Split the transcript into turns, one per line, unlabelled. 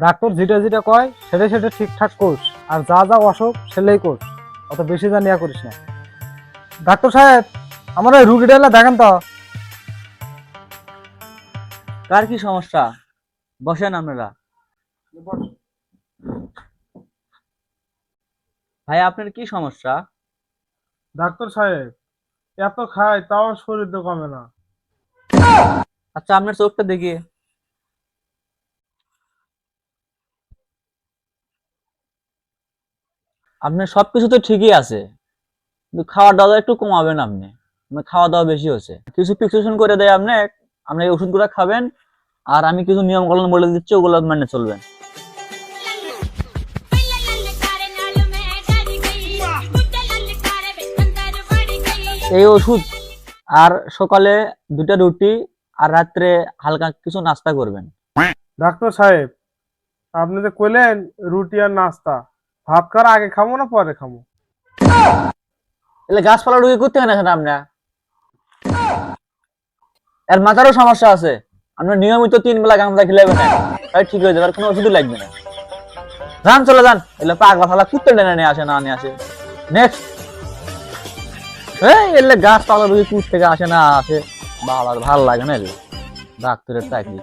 Doctor যেটা যেটা কয় সেটা সেটা ঠিকঠাক কোর্স, আর যা যা অসুখ সেটাই কোর্স, অত বেশি জানিয়া করিস না। ডাক্তার সাহেব, আমার ওই রুগীটা এলে দেখেন তো।
কার কি সমস্যা? বসেন আপনারা। ভাই আপনার কি সমস্যা?
ডাক্তার সাহেব, এত খায় তাও শরীর তো কমে না।
আচ্ছা আপনার চোখটা দেখি। আপনার সবকিছু তো ঠিকই আছে, কিন্তু খাওয়া দাওয়া একটু কমাবেন আপনি। আপনার খাওয়া দাওয়া বেশি হচ্ছে। কিছু প্রেসক্রিপশন করে দেয় আপনি, আপনি এই ওষুধগুলো খাবেন। আর আমি কিছু নিয়ম কানুন বলে দিচ্ছি, ওগুলো মেনে চলবেন। এই ওষুধ, আর সকালে 2টা রুটি, আর রাত্রে হালকা কিছু নাস্তা করবেন।
ডাক্তার সাহেব, আপনি যে কইলেন রুটি আর নাস্তা, ভাত খাওয়ার আগে খাবো না পরে খাবো?
এলে গাছপালা রুগী করতে না আপনার, এর মাথারও সমস্যা আছে। আপনার নিয়মিত 3 বেলা গাঁজা খেলেবেন না, তাই ঠিক হয়ে যাবে, আর কোনো ওষুধই লাগবে না। যান চলে যান, এলে পাগলা ফালা কুত্তে টেনে নিয়ে আসে না নিয়ে আসে। নেক্সট। এই এলে গাছপালা রুগী কুত থেকে আসে না আসে, ভালো লাগে না এলে ডাক্তারের চাকরি।